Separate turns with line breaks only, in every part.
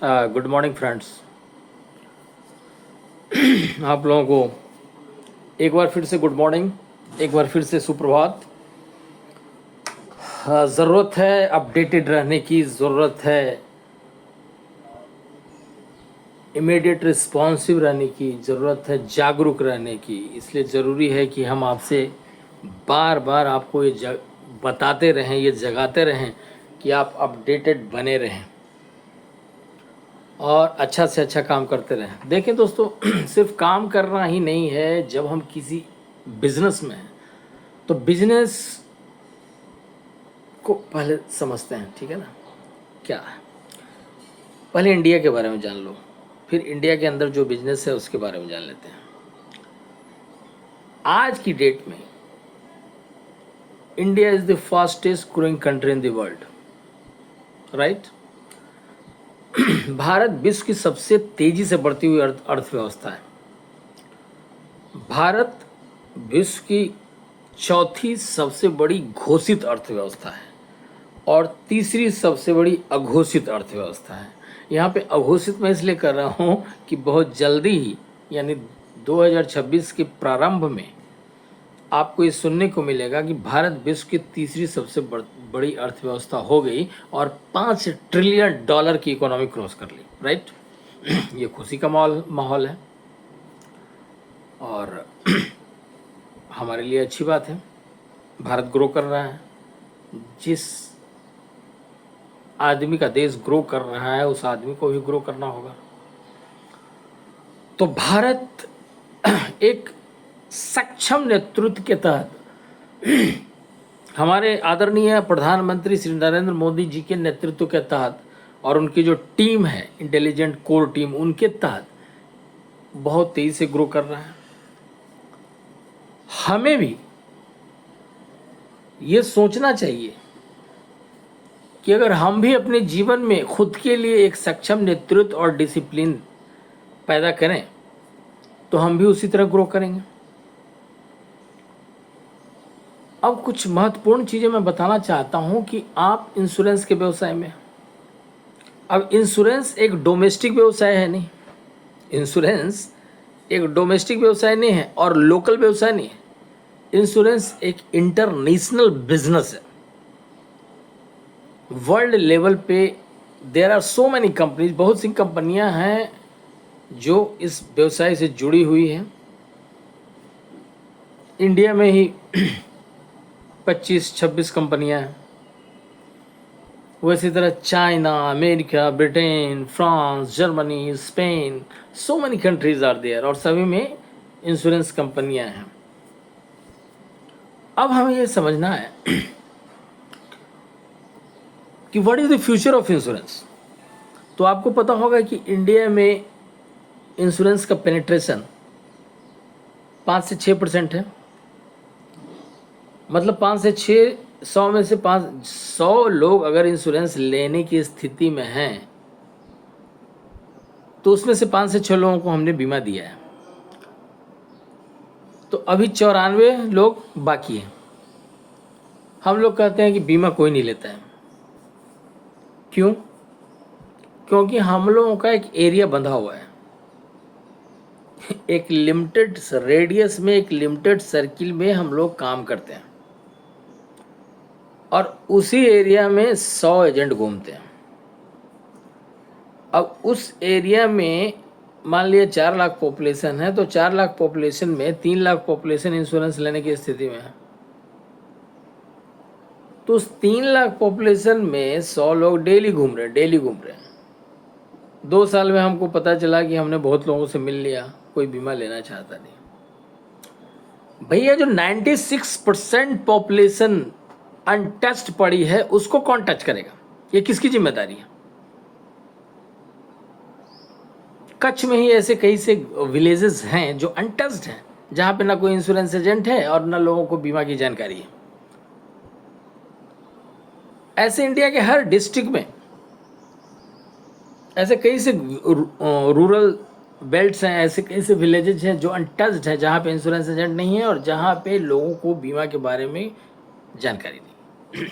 Good morning friends. आप लोगों को एक बार फिर से गुड मॉर्निंग, एक बार फिर से सुप्रभात। ज़रूरत है अपडेटेड रहने की, ज़रूरत है इमीडिएट रिस्पॉन्सिव रहने की, ज़रूरत है जागरूक रहने की। इसलिए ज़रूरी है कि हम आपसे बार बार आपको ये बताते रहें, ये जगाते रहें कि आप अपडेटेड बने रहें और अच्छा से अच्छा काम करते रहें। देखें दोस्तों, सिर्फ काम करना ही नहीं है। जब हम किसी बिजनेस में हैं तो बिजनेस को पहले समझते हैं, ठीक है ना। क्या है, पहले इंडिया के बारे में जान लो, फिर इंडिया के अंदर जो बिजनेस है उसके बारे में जान लेते हैं। आज की डेट में India is the fastest growing country in the world, right. Bharat विश्व की सबसे तेजी से बढ़ती हुई अर्थव्यवस्था है। भारत विश्व की चौथी सबसे बड़ी घोषित अर्थव्यवस्था है और तीसरी सबसे बड़ी अघोषित अर्थव्यवस्था है। यहाँ पे अघोषित मैं इसलिए कर रहा हूँ कि बहुत जल्दी ही, यानी 2026 के प्रारंभ में आपको ये सुनने को मिलेगा कि भारत विश्व की तीसरी सबसे बड़ी अर्थव्यवस्था हो गई और $5 ट्रिलियन की इकोनॉमी क्रॉस कर ली, राइट। ये खुशी का माहौल है और हमारे लिए अच्छी बात है। भारत ग्रो कर रहा है। जिस आदमी का देश ग्रो कर रहा है उस आदमी को भी ग्रो करना होगा। तो भारत एक सक्षम नेतृत्व के तहत हमारे आदरणीय प्रधानमंत्री श्री नरेंद्र मोदी जी के नेतृत्व के तहत और उनकी जो टीम है, इंटेलिजेंट कोर टीम, उनके तहत बहुत तेजी से ग्रो कर रहा है। हमें भी ये सोचना चाहिए कि अगर हम भी अपने जीवन में खुद के लिए एक सक्षम नेतृत्व और डिसिप्लिन पैदा करें तो हम भी उसी तरह ग्रो करेंगे। अब कुछ महत्वपूर्ण चीज़ें मैं बताना चाहता हूं कि आप इंश्योरेंस के व्यवसाय में, अब इंश्योरेंस एक डोमेस्टिक व्यवसाय है नहीं, इंश्योरेंस एक डोमेस्टिक व्यवसाय नहीं है और लोकल व्यवसाय नहीं है। इंश्योरेंस एक इंटरनेशनल बिजनेस है। वर्ल्ड लेवल पे there are so many companies, बहुत सी कंपनियां हैं जो इस व्यवसाय से जुड़ी हुई हैं। इंडिया में ही 25-26 कंपनियां हैं। वैसी तरह China, America, Britain, France, Germany, Spain, so many countries are there और सभी में इंश्योरेंस कंपनियां हैं। अब हमें ये समझना है कि what is the future of insurance. तो आपको पता होगा कि इंडिया में इंश्योरेंस का पेनिट्रेशन 5 से 6% है। मतलब 5 से 600 में से 500 लोग अगर इंश्योरेंस लेने की स्थिति में हैं तो उसमें से 5 से 6 लोगों को हमने बीमा दिया है। तो अभी 94 लोग बाकी हैं। हम लोग कहते हैं कि बीमा कोई नहीं लेता है। क्यों? क्योंकि हम लोगों का एक एरिया बंधा हुआ है। एक लिमिटेड रेडियस में, एक लिमिटेड सर्किल में हम लोग काम करते हैं और उसी एरिया में 100 एजेंट घूमते हैं। अब उस एरिया में मान लिया 4 लाख पॉपुलेशन है तो 4 लाख पॉपुलेशन में 3 लाख पॉपुलेशन इंश्योरेंस लेने की स्थिति में है। तो उस 3 लाख पॉपुलेशन में 100 लोग डेली घूम रहे हैं। 2 साल में हमको पता चला कि हमने बहुत लोगों से मिल लिया, कोई बीमा लेना चाहता नहीं। भैया जो 96% पॉपुलेशन अनटच्ड पड़ी है उसको कौन टच करेगा? ये किसकी जिम्मेदारी है? कच्छ में ही ऐसे कई से विलेजेस हैं जो अनटच्ड हैं, जहां पे ना कोई इंश्योरेंस एजेंट है और ना लोगों को बीमा की जानकारी है। ऐसे इंडिया के हर डिस्ट्रिक्ट में ऐसे कई से रूरल बेल्ट्स हैं, ऐसे कई से विलेजेस हैं जो अनटच्ड हैं, जहाँ पे इंश्योरेंस एजेंट नहीं है और जहाँ पे लोगों को बीमा के बारे में जानकारी नहीं।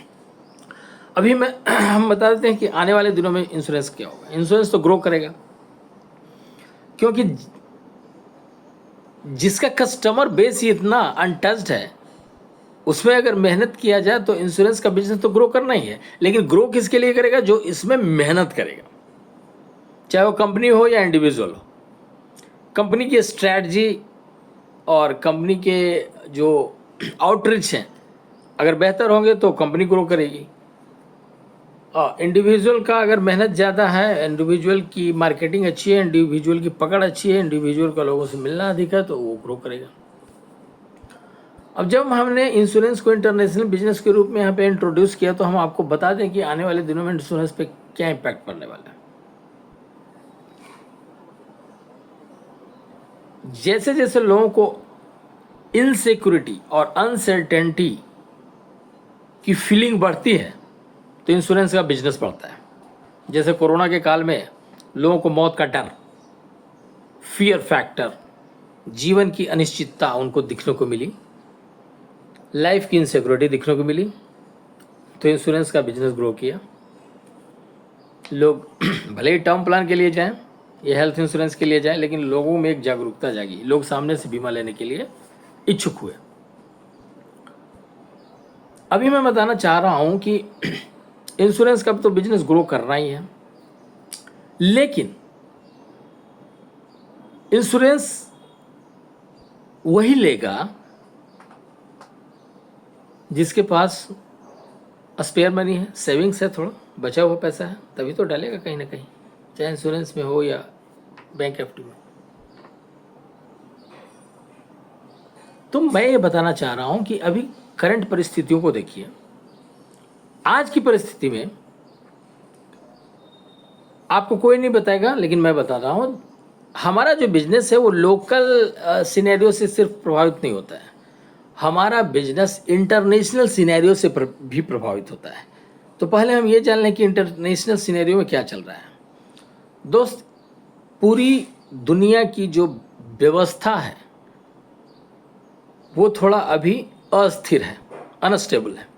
अभी मैं हम बता देते हैं कि आने वाले दिनों में इंश्योरेंस क्या होगा। इंश्योरेंस तो ग्रो करेगा, क्योंकि जिसका कस्टमर बेस ही इतना अनटच्ड है, उसमें अगर मेहनत किया जाए तो इंश्योरेंस का बिजनेस तो ग्रो करना ही है। लेकिन ग्रो किसके लिए करेगा? जो इसमें मेहनत करेगा, चाहे वो कंपनी हो या इंडिविजुअल हो। कंपनी की स्ट्रैटेजी और कंपनी के जो आउटरीच हैं अगर बेहतर होंगे तो कंपनी ग्रो करेगी। इंडिविजुअल का अगर मेहनत ज़्यादा है, इंडिविजुअल की मार्केटिंग अच्छी है, इंडिविजुअल की पकड़ अच्छी है, इंडिविजुअल का लोगों से मिलना अधिक है, तो वो ग्रो करेगा। अब जब हमने इंश्योरेंस को इंटरनेशनल बिजनेस के रूप में यहाँ पे इंट्रोड्यूस किया, तो हम आपको बता दें कि आने वाले दिनों में इंश्योरेंस पे क्या इम्पैक्ट पड़ने वाला है। जैसे जैसे लोगों को इनसिक्योरिटी और अनसर्टेनिटी की फीलिंग बढ़ती है, तो इंश्योरेंस का बिजनेस बढ़ता है। जैसे कोरोना के काल में लोगों को मौत का डर, फियर फैक्टर, जीवन की अनिश्चितता उनको दिखने को मिली, लाइफ की इनसिक्योरिटी दिखने को मिली, तो इंश्योरेंस का बिजनेस ग्रो किया। लोग भले ही टर्म प्लान के लिए जाएं या हेल्थ इंश्योरेंस के लिए जाएं, लेकिन लोगों में एक जागरूकता जागी, लोग सामने से बीमा लेने के लिए इच्छुक हुए। अभी मैं बताना चाह रहा हूं कि इंश्योरेंस का तो बिजनेस ग्रो करना ही है, लेकिन इंश्योरेंस वही लेगा जिसके पास स्पेयर मनी है, सेविंग्स है, थोड़ा बचा हुआ पैसा है, तभी तो डालेगा कहीं ना कहीं, चाहे इंश्योरेंस में हो या बैंक एफडी में। तो मैं ये बताना चाह रहा हूं कि अभी करंट परिस्थितियों को देखिए। आज की परिस्थिति में आपको कोई नहीं बताएगा, लेकिन मैं बता रहा हूं, हमारा जो बिजनेस है वो लोकल सिनेरियो से सिर्फ प्रभावित नहीं होता है, हमारा बिजनेस इंटरनेशनल सिनेरियो से भी प्रभावित होता है। तो पहले हम ये जान लें कि इंटरनेशनल सिनेरियो में क्या चल रहा है। दोस्त, पूरी दुनिया की जो व्यवस्था है वो थोड़ा अभी अस्थिर है, अनस्टेबल है।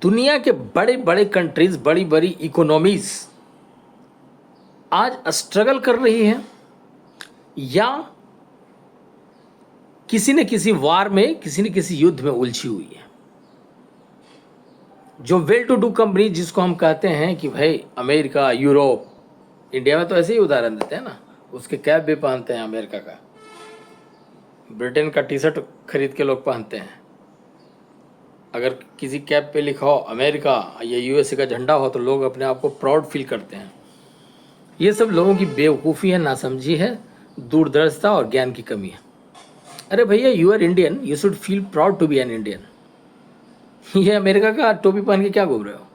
दुनिया के बड़े बड़े कंट्रीज, बड़ी बड़ी इकोनॉमीज आज स्ट्रगल कर रही है या किसी न किसी वार में, किसी न किसी युद्ध में उलझी हुई है। जो वेल टू डू कंपनी, जिसको हम कहते हैं कि भाई अमेरिका, यूरोप, इंडिया में तो ऐसे ही उदाहरण देते हैं ना, उसके कैप भी पहनते हैं अमेरिका का, ब्रिटेन का टी शर्ट खरीद के लोग पहनते हैं। अगर किसी कैप पे लिखा हो अमेरिका या यूएसए का झंडा हो तो लोग अपने आप को प्राउड फील करते हैं। ये सब लोगों की बेवकूफ़ी है, नासमझी है, दूरदर्शिता और ज्ञान की कमी है। अरे भैया, you are Indian, you should feel proud to be an Indian. ये अमेरिका का टोपी पहन के क्या घूम रहे हो?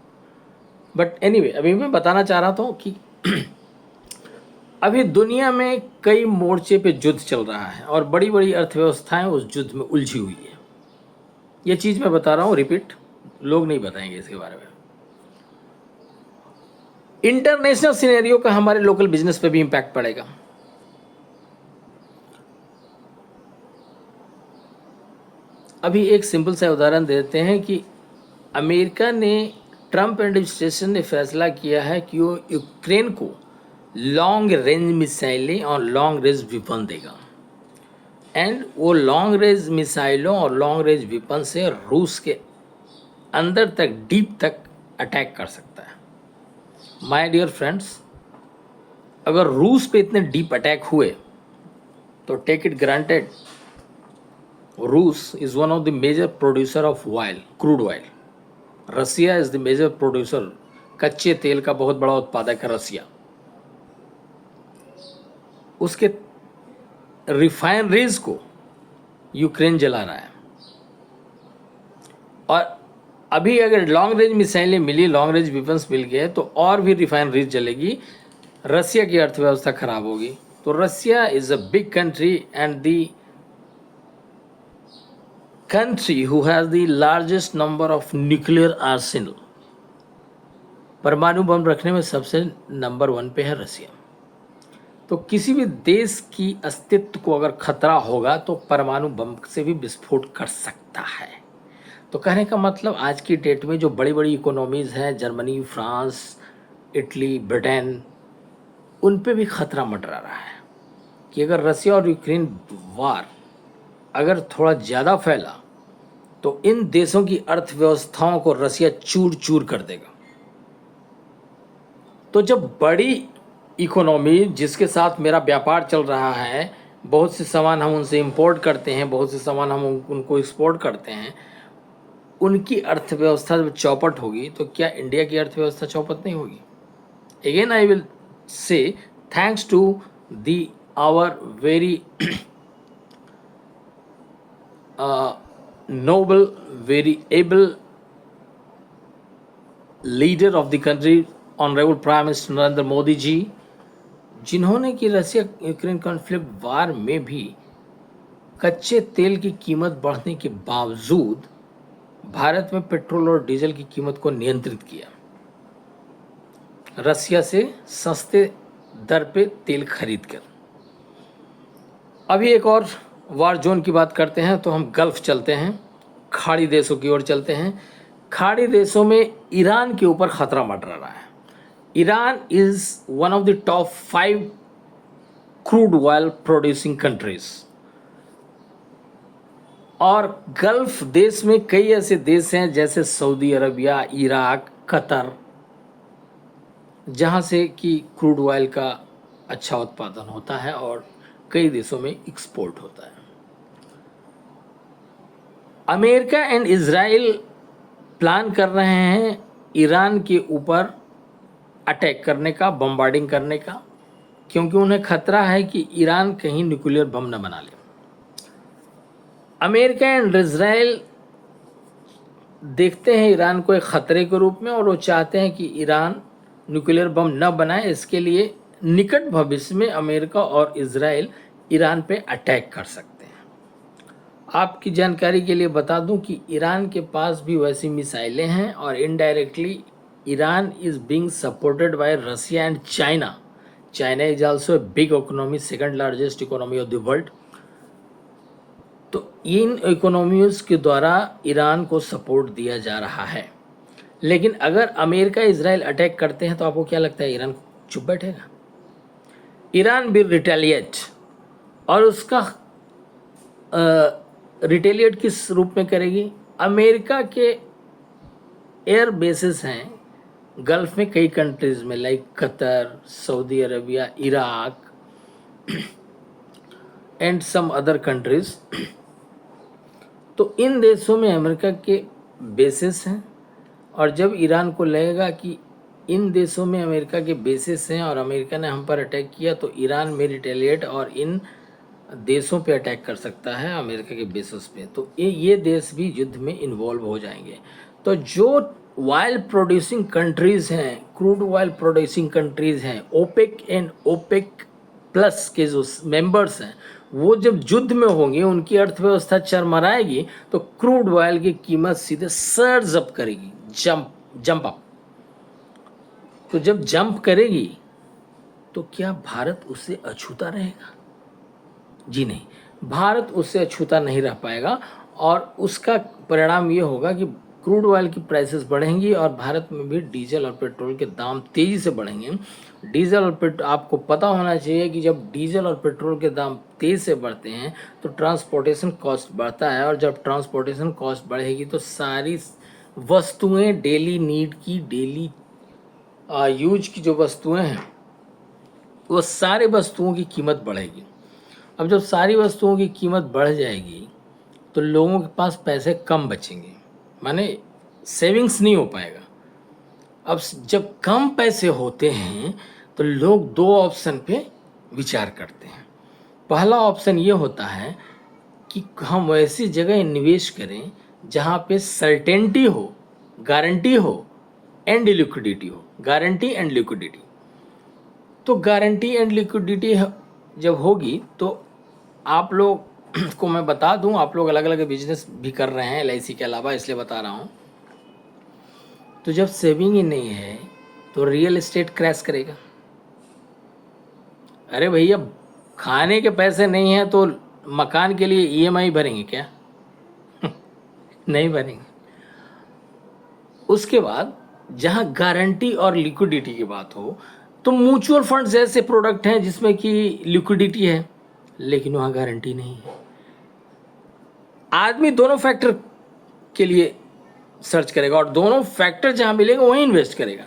बट एनीवे, अभी मैं बताना चाह रहा था कि अभी दुनिया में कई मोर्चे पे युद्ध चल रहा है और बड़ी बड़ी अर्थव्यवस्थाएं उस युद्ध में उलझी हुई है। ये चीज़ मैं बता रहा हूँ, रिपीट, लोग नहीं बताएंगे इसके बारे में। इंटरनेशनल सिनेरियो का हमारे लोकल बिजनेस पे भी इंपैक्ट पड़ेगा। अभी एक सिंपल सा उदाहरण देते हैं कि अमेरिका ने, ट्रंप एडमिनिस्ट्रेशन ने फैसला किया है कि वो यूक्रेन को लॉन्ग रेंज मिसाइलें और लॉन्ग रेंज वेपन देगा, एंड वो लॉन्ग रेंज मिसाइलों और लॉन्ग रेंज वेपन से रूस के अंदर तक, डीप तक अटैक कर सकता है। माय डियर फ्रेंड्स, अगर रूस पे इतने डीप अटैक हुए तो टेक इट ग्रांटेड, रूस is one of the major producer of oil, crude oil. Russia is the major producer, कच्चे तेल का बहुत बड़ा उत्पादक है रसिया। उसके रिफाइनरीज को यूक्रेन जला रहा है। और अभी अगर लॉन्ग रेंज मिसाइलें मिली, लॉन्ग रेंज वेपन्स मिल गए, तो और भी रिफाइनरीज जलेगी, रसिया की अर्थव्यवस्था खराब होगी। तो Russia is a big country and the country who has the largest number of nuclear arsenal, परमाणु बम रखने में सबसे नंबर 1 पे है रसिया। तो किसी भी देश की अस्तित्व को अगर खतरा होगा तो परमाणु बम से भी विस्फोट कर सकता है। तो तो कहने का मतलब आज की डेट में जो बड़ी बड़ी इकोनॉमीज़ हैं, जर्मनी, फ्रांस, इटली, ब्रिटेन, उन पे भी खतरा मंडरा रहा है कि अगर रसिया और यूक्रेन वार अगर थोड़ा ज़्यादा फैला तो इन देशों की अर्थव्यवस्थाओं को रसिया चूर चूर कर देगा। तो जब बड़ी इकोनॉमी जिसके साथ मेरा व्यापार चल रहा है, बहुत से सामान हम उनसे इंपोर्ट करते हैं, बहुत से सामान हम उनको एक्सपोर्ट करते हैं, उनकी अर्थव्यवस्था जब चौपट होगी तो क्या इंडिया की अर्थव्यवस्था चौपट नहीं होगी? Again I will say thanks to the our very noble, very able leader of the country, Honorable Prime Minister Narendra Modi ji, जिन्होंने कि रसिया यूक्रेन कॉन्फ्लिक्ट वार में भी कच्चे तेल की कीमत बढ़ने के बावजूद भारत में पेट्रोल और डीजल की कीमत को नियंत्रित किया, रसिया से सस्ते दर पे तेल खरीद कर। अभी एक और वार जोन की बात करते हैं तो हम गल्फ चलते हैं, खाड़ी देशों की ओर चलते हैं। खाड़ी देशों में ईरान के ऊपर खतरा मंडरा रहा है। Iran is one of the top 5 crude oil producing countries, और गल्फ देश में कई ऐसे देश हैं जैसे सऊदी अरबिया, इराक, कतर, जहां से कि क्रूड ऑयल का अच्छा उत्पादन होता है और कई देशों में एक्सपोर्ट होता है। अमेरिका एंड इजराइल प्लान कर रहे हैं ईरान के ऊपर अटैक करने का, बम्बार्डिंग करने का, क्योंकि उन्हें खतरा है कि ईरान कहीं न्यूक्लियर बम न बना ले। अमेरिका एंड इजराइल देखते हैं ईरान को एक खतरे के रूप में, और वो चाहते हैं कि ईरान न्यूक्लियर बम न बनाए। इसके लिए निकट भविष्य में अमेरिका और इजराइल ईरान पे अटैक कर सकते हैं। आपकी जानकारी के लिए बता दूं कि ईरान के पास भी वैसी मिसाइलें हैं, और indirectly Iran is being supported by Russia and China. China is also a big economy, second largest economy of the world. तो इन इकोनॉमीज के द्वारा ईरान को सपोर्ट दिया जा रहा है। लेकिन अगर अमेरिका इजराइल अटैक करते हैं तो आपको क्या लगता है ईरान चुप बैठेगा? ईरान विल रिटेलिएट, और उसका रिटेलिएट किस रूप में करेगी? अमेरिका के एयर बेसिस हैं गल्फ में कई कंट्रीज में, like Qatar, Saudi Arabia, Iraq and some other countries. तो इन देशों में अमेरिका के बेसिस हैं, और जब ईरान को लगेगा कि इन देशों में अमेरिका के बेसिस हैं और अमेरिका ने हम पर अटैक किया, तो ईरान में रिटेलिएट और इन देशों पे अटैक कर सकता है, अमेरिका के बेसिस पे। तो ये देश भी युद्ध में इन्वॉल्व हो जाएंगे। तो जो ऑयल प्रोड्यूसिंग कंट्रीज़ हैं, क्रूड ऑयल प्रोड्यूसिंग कंट्रीज़ हैं, ओपेक एंड ओपेक प्लस के जो मेंबर्स हैं, वो जब युद्ध में होंगे, उनकी अर्थव्यवस्था चरमराएगी, तो क्रूड ऑयल की कीमत सीधे सर्ज अप करेगी, जंप अप। तो जब जंप करेगी तो क्या भारत उससे अछूता रहेगा? जी नहीं, भारत उससे अछूता नहीं रह पाएगा, और उसका परिणाम ये होगा कि क्रूड ऑयल की प्राइसेस बढ़ेंगी और भारत में भी डीजल और पेट्रोल के दाम तेज़ी से बढ़ेंगे। डीजल और पेट्रोल, आपको पता होना चाहिए कि जब डीजल और पेट्रोल के दाम तेज़ी से बढ़ते हैं तो ट्रांसपोर्टेशन कॉस्ट बढ़ता है, और जब ट्रांसपोर्टेशन कॉस्ट बढ़ेगी तो सारी वस्तुएं, डेली नीड की, डेली यूज की जो वस्तुएं हैं, वो सारे वस्तुओं की कीमत बढ़ेगी। अब जब सारी वस्तुओं की कीमत बढ़ जाएगी तो लोगों के पास पैसे कम बचेंगे, माने सेविंग्स नहीं हो पाएगा। अब जब कम पैसे होते हैं तो लोग दो ऑप्शन पे विचार करते हैं। पहला ऑप्शन ये होता है कि हम वैसी जगह निवेश करें जहाँ पे सर्टेनिटी हो, गारंटी हो एंड लिक्विडिटी हो, गारंटी एंड लिक्विडिटी। तो गारंटी एंड लिक्विडिटी जब होगी तो आप लोग को मैं बता दूं, आप लोग अलग अलग बिजनेस भी कर रहे हैं LIC के अलावा, इसलिए बता रहा हूं। तो जब सेविंग ही नहीं है तो रियल एस्टेट क्रैश करेगा। अरे भैया, खाने के पैसे नहीं हैं तो मकान के लिए EMI भरेंगे क्या? नहीं भरेंगे। उसके बाद जहाँ गारंटी और लिक्विडिटी की बात हो तो म्यूचुअल फंड्स ऐसे प्रोडक्ट हैं जिसमें कि लिक्विडिटी है लेकिन वहाँ गारंटी नहीं है। आदमी दोनों फैक्टर के लिए सर्च करेगा और दोनों फैक्टर जहाँ मिलेगा वहीं इन्वेस्ट करेगा।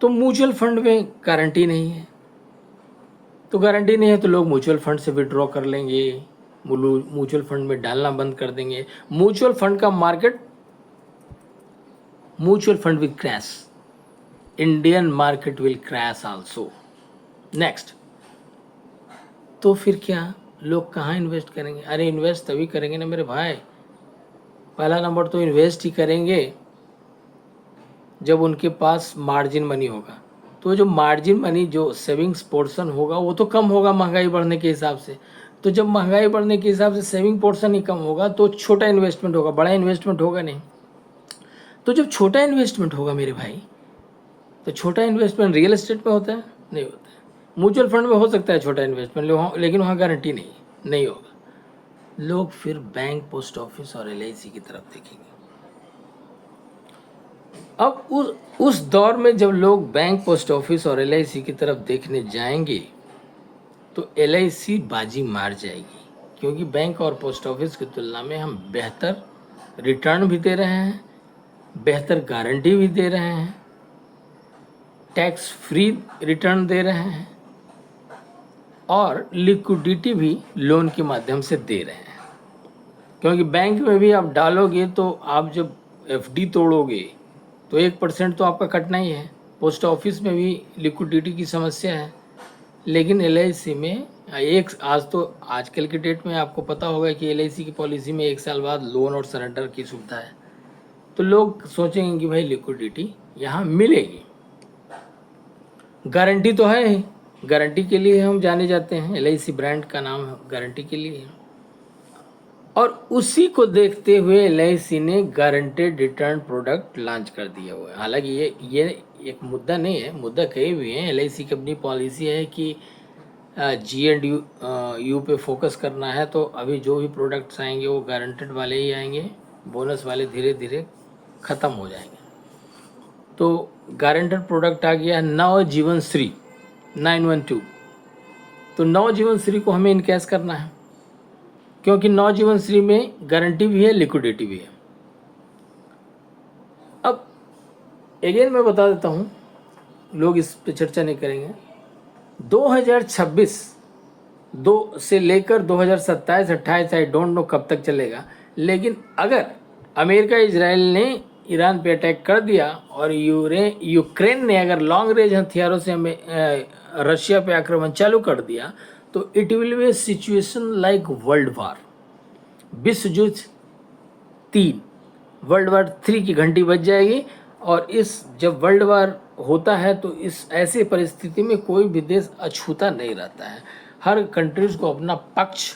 तो म्यूचुअल फंड में गारंटी नहीं है, तो गारंटी नहीं है तो लोग म्यूचुअल फंड से विड्रॉ कर लेंगे, म्यूचुअल फंड में डालना बंद कर देंगे। म्यूचुअल फंड का market, mutual fund will crash, Indian market will crash also. Next, तो फिर क्या लोग कहाँ इन्वेस्ट करेंगे? अरे इन्वेस्ट तभी करेंगे ना मेरे भाई, पहला नंबर तो इन्वेस्ट ही करेंगे जब उनके पास मार्जिन मनी होगा। तो जो मार्जिन मनी, जो सेविंग्स पोर्शन होगा वो तो कम होगा महंगाई बढ़ने के हिसाब से। तो जब महंगाई बढ़ने के हिसाब से सेविंग पोर्शन ही कम होगा तो छोटा इन्वेस्टमेंट होगा, बड़ा इन्वेस्टमेंट होगा नहीं। तो जब छोटा इन्वेस्टमेंट होगा मेरे भाई, तो छोटा इन्वेस्टमेंट रियल एस्टेट में होता है? नहीं होता है। म्यूचुअल फंड में हो सकता है छोटा इन्वेस्टमेंट, लेकिन वहाँ गारंटी नहीं होगा। लोग फिर बैंक, पोस्ट ऑफिस और LIC की तरफ देखेंगे। अब उस दौर में जब लोग बैंक, पोस्ट ऑफिस और LIC की तरफ देखने जाएंगे तो LIC बाजी मार जाएगी, क्योंकि बैंक और पोस्ट ऑफिस की तुलना में हम बेहतर रिटर्न भी दे रहे हैं, बेहतर गारंटी भी दे रहे हैं, टैक्स फ्री रिटर्न दे रहे हैं और लिक्विडिटी भी लोन के माध्यम से दे रहे हैं। क्योंकि बैंक में भी आप डालोगे तो आप जब FD तोड़ोगे तो 1% तो आपका कटना ही है। पोस्ट ऑफिस में भी लिक्विडिटी की समस्या है, लेकिन LIC में आजकल के डेट में आपको पता होगा कि LIC की पॉलिसी में 1 साल बाद लोन और सरेंडर की सुविधा है। तो लोग सोचेंगे कि भाई लिक्विडिटी यहाँ मिलेगी, गारंटी तो है ही, गारंटी के लिए हम जाने जाते हैं, LIC ब्रांड का नाम गारंटी के लिए है। और उसी को देखते हुए LIC ने गारंटेड रिटर्न प्रोडक्ट लॉन्च कर दिया हुआ है। हालांकि ये एक मुद्दा नहीं है, मुद्दा कहीं भी है। LIC की अपनी पॉलिसी है कि G&U पे फोकस करना है, तो अभी जो भी प्रोडक्ट्स आएंगे वो गारंटेड वाले ही आएंगे, बोनस वाले धीरे धीरे ख़त्म हो जाएंगे। तो गारंटेड प्रोडक्ट आ गया नवजीवन श्री 912। तो नवजीवन श्री को हमें इनकैश करना है, क्योंकि नवजीवन श्री में गारंटी भी है, लिक्विडिटी भी है। अब अगेन मैं बता देता हूँ, लोग इस पे चर्चा नहीं करेंगे। 2026 से लेकर 2027-28 आई डोंट नो कब तक चलेगा, लेकिन अगर अमेरिका इजराइल ने ईरान पे अटैक कर दिया और यूक्रेन ने अगर लॉन्ग रेंज हथियारों से रशिया पे आक्रमण चालू कर दिया तो it will be A situation like world war, विश्व युद्ध 3, वर्ल्ड वार 3 की घंटी बज जाएगी। और जब वर्ल्ड वार होता है तो इस ऐसी परिस्थिति में कोई भी देश अछूता नहीं रहता है। हर कंट्रीज को अपना पक्ष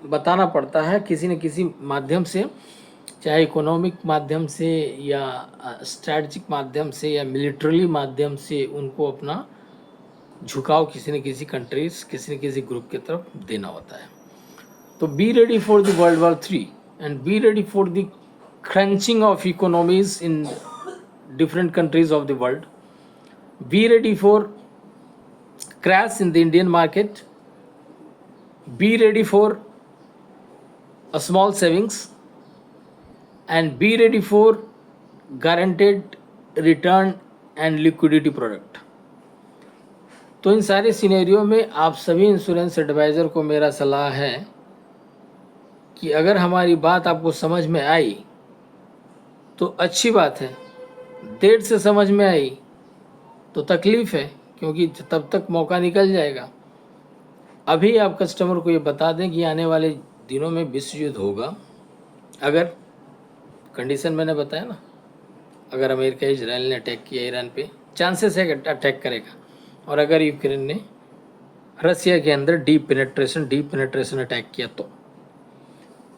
बताना पड़ता है किसी न किसी माध्यम से, चाहे इकोनॉमिक माध्यम से या स्ट्रैटेजिक माध्यम से या मिलिट्रली माध्यम से, उनको अपना झुकाव किसी न किसी कंट्रीज, किसी न किसी ग्रुप की तरफ देना होता है। तो be ready for the world war 3 and be ready for the crunching of economies in different countries of the world. Be ready for crash in the Indian market. Be ready for a small savings and be ready for guaranteed return and liquidity product. तो इन सारे scenario में आप सभी insurance adviser को मेरा सलाह है कि अगर हमारी बात आपको समझ में आई तो अच्छी बात है, देर से समझ में आई तो तकलीफ़ है, क्योंकि तब तक मौका निकल जाएगा। अभी आप कस्टमर को ये बता दें कि आने वाले दिनों में विश्व युद्ध होगा। अगर कंडीशन मैंने बताया ना, अगर अमेरिका इजराइल ने अटैक किया ईरान पे, चांसेस है कि अटैक करेगा, और अगर यूक्रेन ने रसिया के अंदर डीप पेनेट्रेशन अटैक किया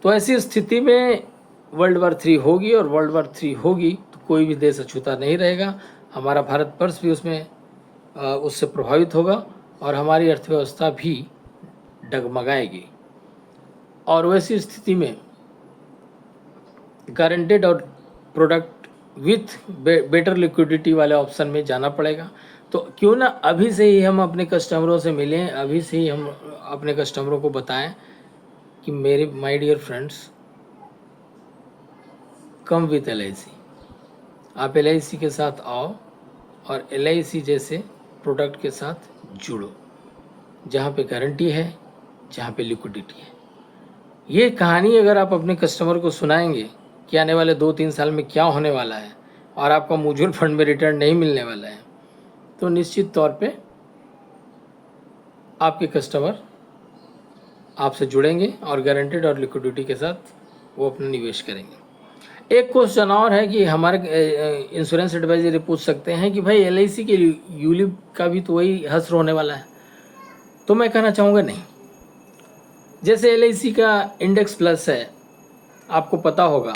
तो ऐसी स्थिति में वर्ल्ड वार 3 होगी, और वर्ल्ड वार 3 होगी तो कोई भी देश अछूता नहीं रहेगा। हमारा भारतवर्ष भी उससे प्रभावित होगा और हमारी अर्थव्यवस्था भी डगमगाएगी। और वैसी स्थिति में गारंटेड और प्रोडक्ट विथ बेटर लिक्विडिटी वाले ऑप्शन में जाना पड़ेगा। तो क्यों ना अभी से ही हम अपने कस्टमरों से मिलें, अभी से ही हम अपने कस्टमरों को बताएं कि मेरे my dear friends, come with LIC। आप LIC के साथ आओ और LIC जैसे प्रोडक्ट के साथ जुड़ो, जहाँ पे गारंटी है, जहाँ पे लिक्विडिटी है। ये कहानी अगर आप अपने कस्टमर को सुनाएंगे कि आने वाले 2-3 साल में क्या होने वाला है और आपका म्यूचुअल फंड में रिटर्न नहीं मिलने वाला है, तो निश्चित तौर पे आपके कस्टमर आपसे जुड़ेंगे और गारंटेड और लिक्विडिटी के साथ वो अपना निवेश करेंगे। एक क्वेश्चन और है कि हमारे इंश्योरेंस एडवाइजर पूछ सकते हैं कि भाई LIC के यूलिप का भी तो वही हश्र होने वाला है। तो मैं कहना चाहूँगा नहीं। जैसे LIC का इंडेक्स प्लस है, आपको पता होगा,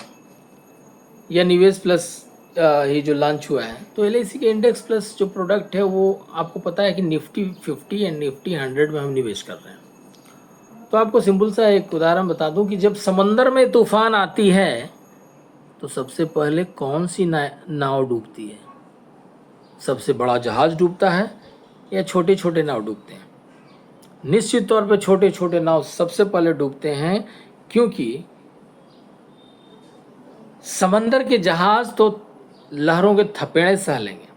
या निवेश प्लस ये जो लॉन्च हुआ है, तो LIC के इंडेक्स प्लस जो प्रोडक्ट है वो आपको पता है कि निफ्टी 50 एंड निफ्टी 100 में हम निवेश कर रहे हैं। तो आपको सिंपल सा एक उदाहरण बता दूं कि जब समंदर में तूफान आती है तो सबसे पहले कौन सी नाव डूबती है? सबसे बड़ा जहाज डूबता है या छोटे छोटे नाव डूबते हैं? निश्चित तौर पे छोटे छोटे नाव सबसे पहले डूबते हैं, क्योंकि समंदर के जहाज तो लहरों के थपेड़े सह लेंगे,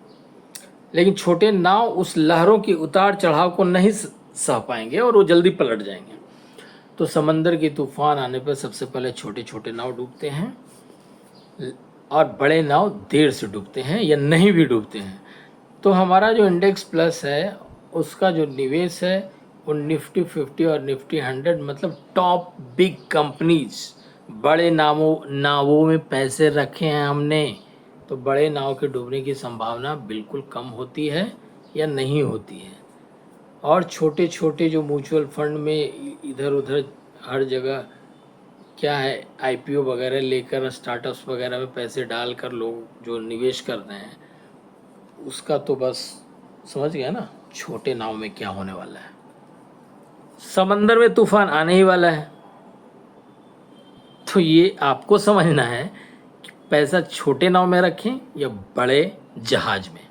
लेकिन छोटे नाव उस लहरों की उतार चढ़ाव को नहीं सह पाएंगे और वो जल्दी पलट जाएंगे। तो समंदर की तूफान आने पर सबसे पहले छोटे छोटे नाव डूबते हैं और बड़े नाव देर से डूबते हैं या नहीं भी डूबते हैं। तो हमारा जो इंडेक्स प्लस है उसका जो निवेश है वो निफ्टी 50 और निफ्टी 100, मतलब टॉप बिग कंपनीज, बड़े नावों में पैसे रखे हैं हमने। तो बड़े नाव के डूबने की संभावना बिल्कुल कम होती है या नहीं होती है। और छोटे छोटे जो म्यूचुअल फंड में इधर उधर हर जगह क्या है, IPO वगैरह लेकर स्टार्टअप्स वगैरह में पैसे डालकर लोग जो निवेश कर रहे हैं, उसका तो बस समझ गया ना छोटे नाव में क्या होने वाला है। समंदर में तूफान आने ही वाला है। तो ये आपको समझना है कि पैसा छोटे नाव में रखें या बड़े जहाज में।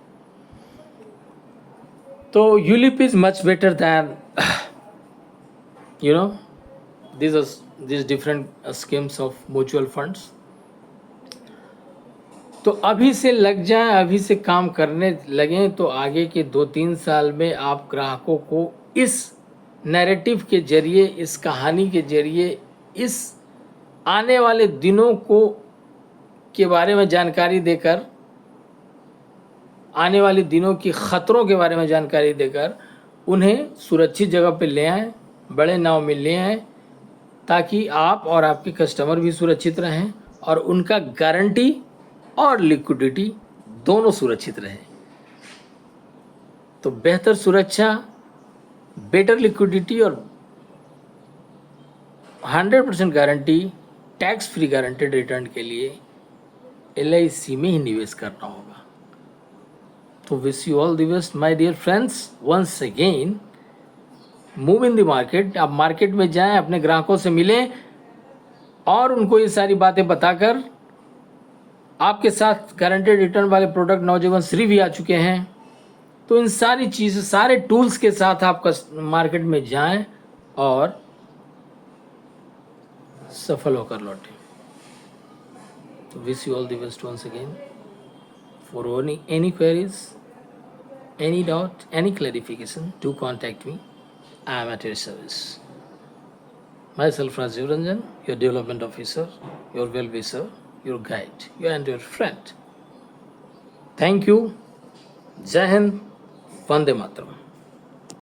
तो ULIP is much better than these different schemes of mutual funds। तो अभी से लग जाएं, अभी से काम करने लगें, तो आगे के 2-3 साल में आप ग्राहकों को इस नैरेटिव के जरिए, इस कहानी के जरिए, इस आने वाले दिनों के बारे में जानकारी देकर, आने वाले दिनों की खतरों के बारे में जानकारी देकर उन्हें सुरक्षित जगह पे ले आएं, बड़े नाव में ले आएं, ताकि आप और आपके कस्टमर भी सुरक्षित रहें और उनका गारंटी और लिक्विडिटी दोनों सुरक्षित रहे। तो बेहतर सुरक्षा, बेटर लिक्विडिटी और 100% guarantee, tax free guaranteed return के लिए LIC में ही निवेश करना होगा। तो wish you all the best my dear friends. Once again, move in the market. आप मार्केट में जाएं, अपने ग्राहकों से मिलें और उनको ये सारी बातें बताकर, आपके साथ गारंटेड रिटर्न वाले प्रोडक्ट नवजीवन श्री भी आ चुके हैं। तो इन सारी चीज़ें, सारे टूल्स के साथ आप मार्केट में जाएं और सफल होकर लौटें। तो wish you all the best once again. For any queries, any doubt, any clarification, do contact me. I am at your service. Myself, Rajiv Ranjan, your development officer, your well-wisher, your guide, and your friend. Thank you. Jai Hind, Vande Mataram.